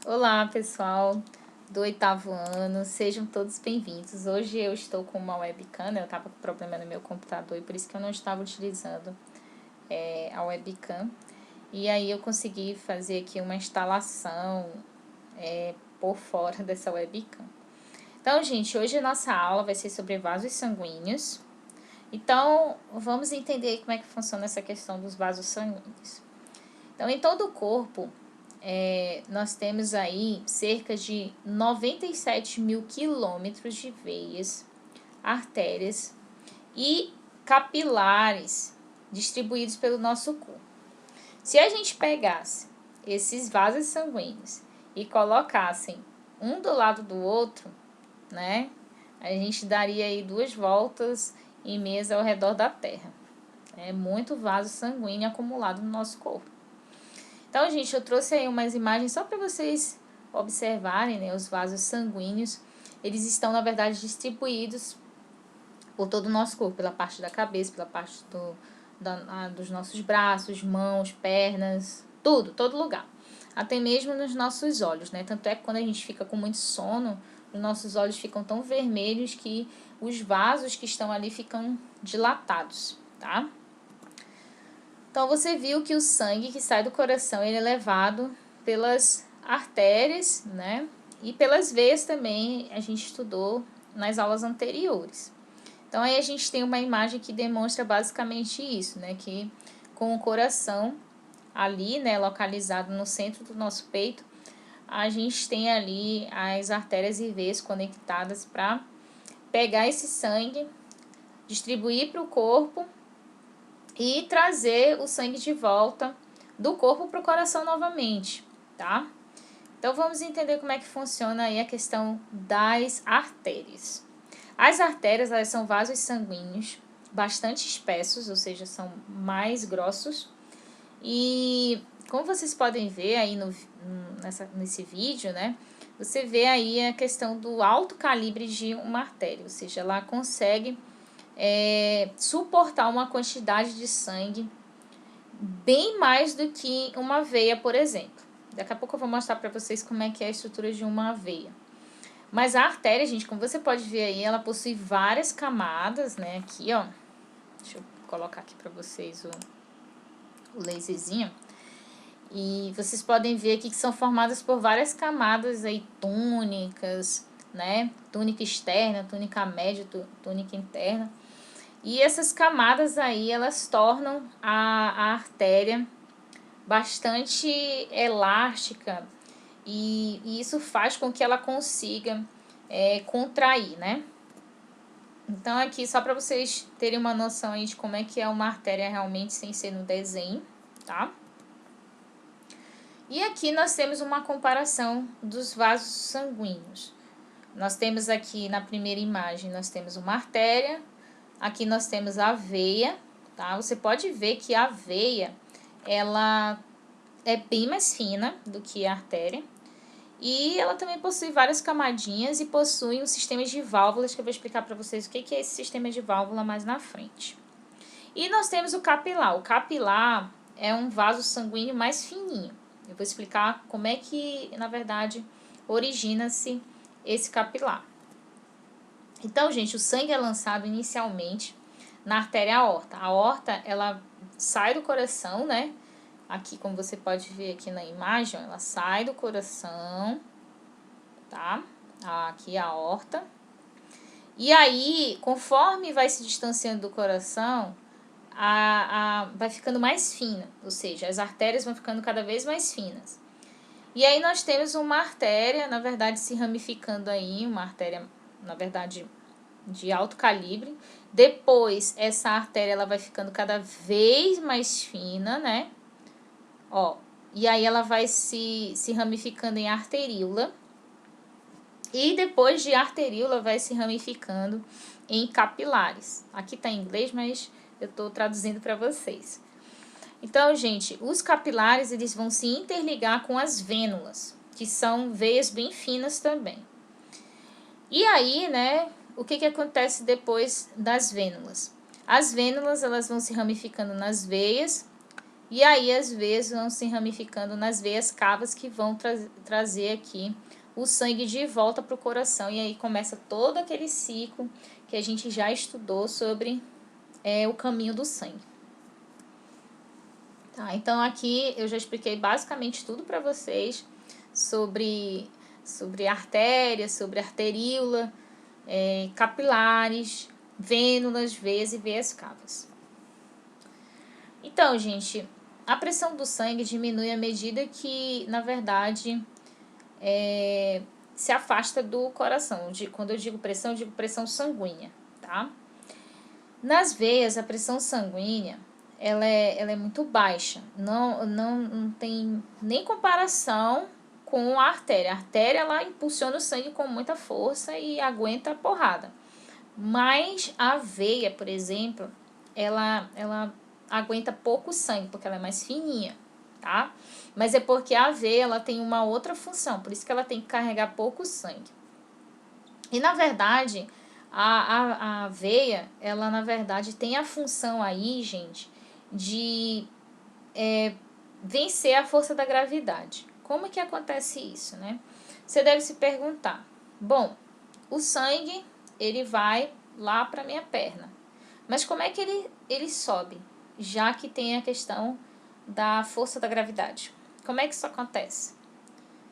Olá, pessoal do 8º ano, sejam todos bem-vindos. Hoje eu estou com uma webcam, né? Eu estava com problema no meu computador e por isso que eu não estava utilizando a webcam. E aí eu consegui fazer aqui uma instalação por fora dessa webcam. Então, gente, hoje a nossa aula vai ser sobre vasos sanguíneos. Então, vamos entender como é que funciona essa questão dos vasos sanguíneos. Então, em todo o corpo, nós temos aí cerca de 97 mil quilômetros de veias, artérias e capilares distribuídos pelo nosso corpo. Se a gente pegasse esses vasos sanguíneos e colocassem um do lado do outro, né, a gente daria aí 2 voltas e meias ao redor da Terra. É muito vaso sanguíneo acumulado no nosso corpo. Então, gente, eu trouxe aí umas imagens só para vocês observarem, né, os vasos sanguíneos. Eles estão, na verdade, distribuídos por todo o nosso corpo, pela parte da cabeça, pela parte dos nossos braços, mãos, pernas, tudo, todo lugar. Até mesmo nos nossos olhos, né? Tanto é que quando a gente fica com muito sono, os nossos olhos ficam tão vermelhos que os vasos que estão ali ficam dilatados, tá? Então, você viu que o sangue que sai do coração ele é levado pelas artérias, né? E pelas veias também, a gente estudou nas aulas anteriores. Então, aí a gente tem uma imagem que demonstra basicamente isso, né? Que com o coração ali, né, localizado no centro do nosso peito, a gente tem ali as artérias e veias conectadas para pegar esse sangue, distribuir para o corpo e trazer o sangue de volta do corpo para o coração novamente, tá? Então, vamos entender como é que funciona aí a questão das artérias. As artérias, elas são vasos sanguíneos bastante espessos, ou seja, são mais grossos. E como vocês podem ver aí nesse vídeo, né? Você vê aí a questão do alto calibre de uma artéria, ou seja, ela consegue suportar uma quantidade de sangue bem mais do que uma veia, por exemplo. Daqui a pouco eu vou mostrar para vocês como é que é a estrutura de uma veia. Mas a artéria, gente, como você pode ver aí, ela possui várias camadas, né? Aqui, ó. Deixa eu colocar aqui para vocês o laserzinho. E vocês podem ver aqui que são formadas por várias camadas aí, túnicas, né? Túnica externa, túnica média, túnica interna. E essas camadas aí, elas tornam a artéria bastante elástica e isso faz com que ela consiga contrair, né? Então, aqui, só para vocês terem uma noção aí de como é que é uma artéria realmente sem ser no desenho, tá? E aqui nós temos uma comparação dos vasos sanguíneos. Nós temos aqui na primeira imagem, nós temos uma artéria. Aqui nós temos a veia, tá? Você pode ver que a veia, ela é bem mais fina do que a artéria. E ela também possui várias camadinhas e possui um sistema de válvulas, que eu vou explicar para vocês o que é esse sistema de válvula mais na frente. E nós temos o capilar. O capilar é um vaso sanguíneo mais fininho. Eu vou explicar como é que, na verdade, origina-se esse capilar. Então, gente, o sangue é lançado inicialmente na artéria aorta. A aorta, ela sai do coração, né? Aqui, como você pode ver aqui na imagem, ela sai do coração, tá? Aqui a aorta. E aí, conforme vai se distanciando do coração, vai ficando mais fina, ou seja, as artérias vão ficando cada vez mais finas. E aí nós temos uma artéria, na verdade, se ramificando aí, uma artéria, na verdade, de alto calibre. Depois, essa artéria ela vai ficando cada vez mais fina, né? Ó, e aí ela vai se ramificando em arteríola. E depois de arteríola vai se ramificando em capilares. Aqui tá em inglês, mas eu tô traduzindo para vocês. Então, gente, os capilares eles vão se interligar com as vênulas, que são veias bem finas também. E aí, né, o que acontece depois das vênulas? As vênulas elas vão se ramificando nas veias E aí as veias vão se ramificando nas veias cavas que vão trazer aqui o sangue de volta para o coração. E aí começa todo aquele ciclo que a gente já estudou sobre o caminho do sangue. Tá, então aqui eu já expliquei basicamente tudo para vocês sobre artérias, sobre arteríola, capilares, vênulas, veias e veias cavas. Então, gente, a pressão do sangue diminui à medida que, na verdade, se afasta do coração. Quando eu digo pressão sanguínea, tá? Nas veias, a pressão sanguínea, ela é muito baixa. Não tem nem comparação com a artéria. A artéria, ela impulsiona o sangue com muita força e aguenta a porrada. Mas a veia, por exemplo, ela aguenta pouco sangue, porque ela é mais fininha, tá? Mas é porque a veia, ela tem uma outra função, por isso que ela tem que carregar pouco sangue. E, na verdade, a veia, ela, na verdade, tem a função aí, gente, de vencer a força da gravidade. Como que acontece isso, né? Você deve se perguntar, bom, o sangue, ele vai lá para minha perna, mas como é que ele sobe, já que tem a questão da força da gravidade? Como é que isso acontece?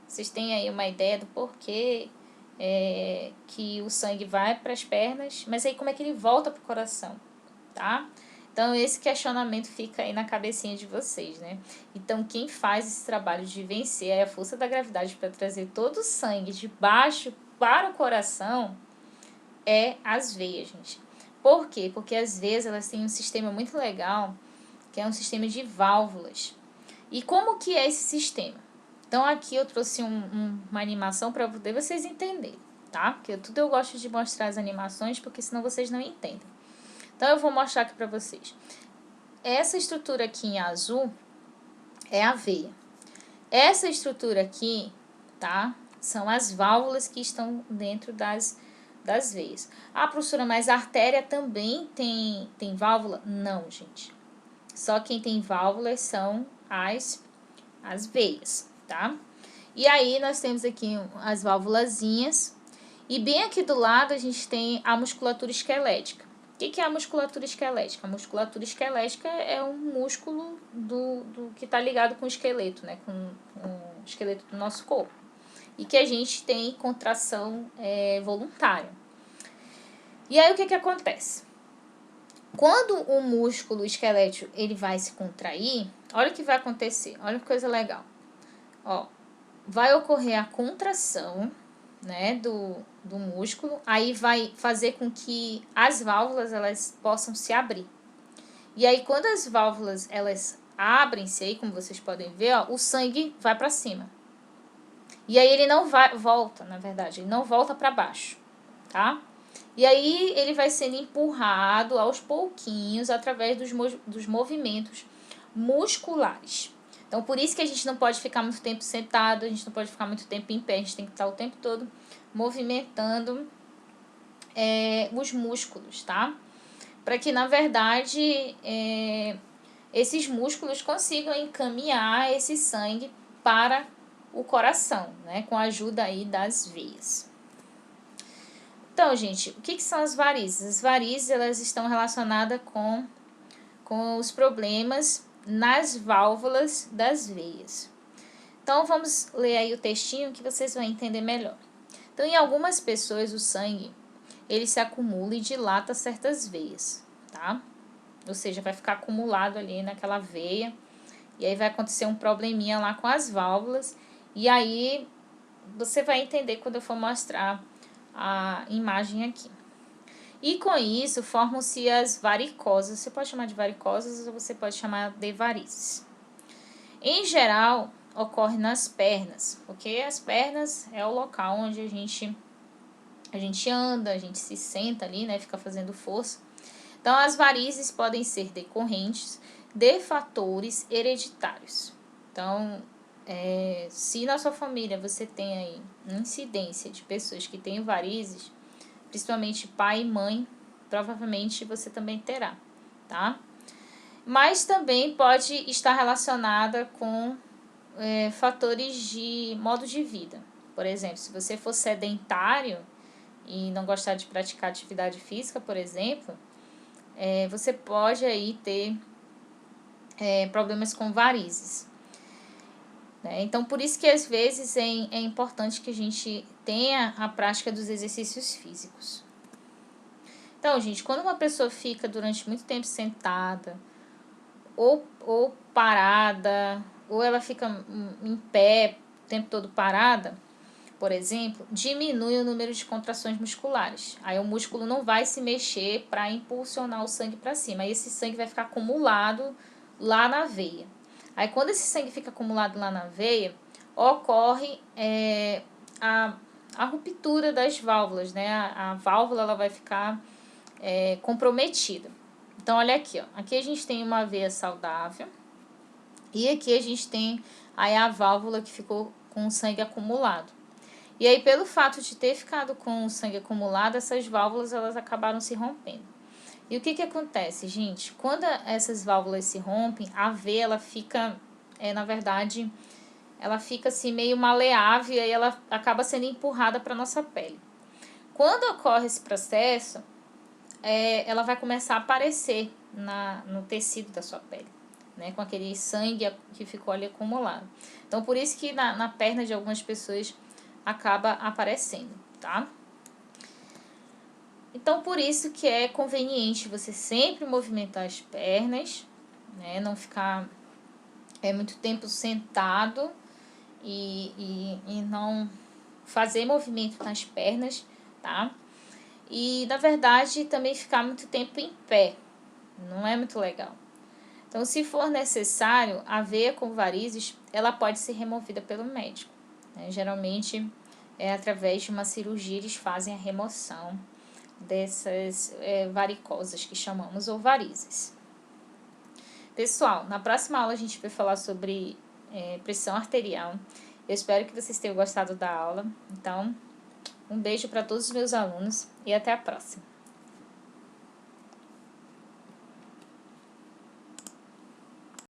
Vocês têm aí uma ideia do porquê que o sangue vai para as pernas, mas aí como é que ele volta para o coração, tá? Então, esse questionamento fica aí na cabecinha de vocês, né? Então, quem faz esse trabalho de vencer a força da gravidade para trazer todo o sangue de baixo para o coração é as veias, gente. Por quê? Porque as veias, elas têm um sistema muito legal, que é um sistema de válvulas. E como que é esse sistema? Então, aqui eu trouxe uma animação para poder vocês entenderem, tá? Porque tudo eu gosto de mostrar as animações, porque senão vocês não entendem. Então, eu vou mostrar aqui para vocês. Essa estrutura aqui em azul é a veia. Essa estrutura aqui, tá? São as válvulas que estão dentro das veias. Ah, professora, mas a artéria também tem válvula? Não, gente. Só quem tem válvulas são as veias, tá? E aí nós temos aqui as válvulazinhas. E bem aqui do lado a gente tem a musculatura esquelética. O que é a musculatura esquelética? A musculatura esquelética é um músculo do que está ligado com o esqueleto, né? Com o esqueleto do nosso corpo. E que a gente tem contração voluntária. E aí o que acontece? Quando o músculo esquelético ele vai se contrair, olha o que vai acontecer, olha que coisa legal. Ó, vai ocorrer a contração, né, do músculo, aí vai fazer com que as válvulas elas possam se abrir. E aí quando as válvulas elas abrem-se aí, como vocês podem ver, ó, o sangue vai para cima. E aí ele não volta, na verdade, ele não volta para baixo, tá? E aí ele vai sendo empurrado aos pouquinhos através dos movimentos musculares. Então, por isso que a gente não pode ficar muito tempo sentado, a gente não pode ficar muito tempo em pé, a gente tem que estar o tempo todo movimentando os músculos, tá? Para que, na verdade, esses músculos consigam encaminhar esse sangue para o coração, né? Com a ajuda aí das veias. Então, gente, o que são as varizes? As varizes, elas estão relacionadas com os problemas nas válvulas das veias. Então, vamos ler aí o textinho que vocês vão entender melhor. Então, em algumas pessoas, o sangue, ele se acumula e dilata certas veias, tá? Ou seja, vai ficar acumulado ali naquela veia, e aí vai acontecer um probleminha lá com as válvulas, e aí você vai entender quando eu for mostrar a imagem aqui. E com isso formam-se as varicosas. Você pode chamar de varicosas ou você pode chamar de varizes. Em geral, ocorre nas pernas, porque as pernas é o local onde a gente anda, a gente se senta ali, né, fica fazendo força. Então, as varizes podem ser decorrentes de fatores hereditários. Então, se na sua família você tem aí incidência de pessoas que têm varizes, principalmente pai e mãe, provavelmente você também terá, tá? mas também pode estar relacionada com fatores de modo de vida. Por exemplo, se você for sedentário e não gostar de praticar atividade física, por exemplo, você pode aí ter problemas com varizes. Né? Então, por isso que às vezes é importante que a gente tenha a prática dos exercícios físicos. Então, gente, quando uma pessoa fica durante muito tempo sentada, ou parada, ou ela fica em pé o tempo todo parada, por exemplo, diminui o número de contrações musculares. Aí o músculo não vai se mexer para impulsionar o sangue para cima. Aí esse sangue vai ficar acumulado lá na veia. Aí quando esse sangue fica acumulado lá na veia, ocorre a ruptura das válvulas, né? A válvula ela vai ficar comprometida. Então, olha aqui, ó. Aqui a gente tem uma veia saudável e aqui a gente tem aí a válvula que ficou com o sangue acumulado. E aí, pelo fato de ter ficado com o sangue acumulado, essas válvulas elas acabaram se rompendo. E o que acontece, gente? Quando essas válvulas se rompem, a veia ela fica, na verdade, ela fica assim meio maleável e aí ela acaba sendo empurrada para a nossa pele. Quando ocorre esse processo, ela vai começar a aparecer no tecido da sua pele, né, com aquele sangue que ficou ali acumulado. Então, por isso que na perna de algumas pessoas acaba aparecendo, tá? Então, por isso que é conveniente você sempre movimentar as pernas, né, não ficar muito tempo sentado e não fazer movimento nas pernas, tá? E, na verdade, também ficar muito tempo em pé, não é muito legal. Então, se for necessário, a veia com varizes, ela pode ser removida pelo médico. Né? Geralmente, através de uma cirurgia, eles fazem a remoção dessas varicosas que chamamos, ou varizes. Pessoal, na próxima aula a gente vai falar sobre pressão arterial. Eu espero que vocês tenham gostado da aula. Então, um beijo para todos os meus alunos e até a próxima.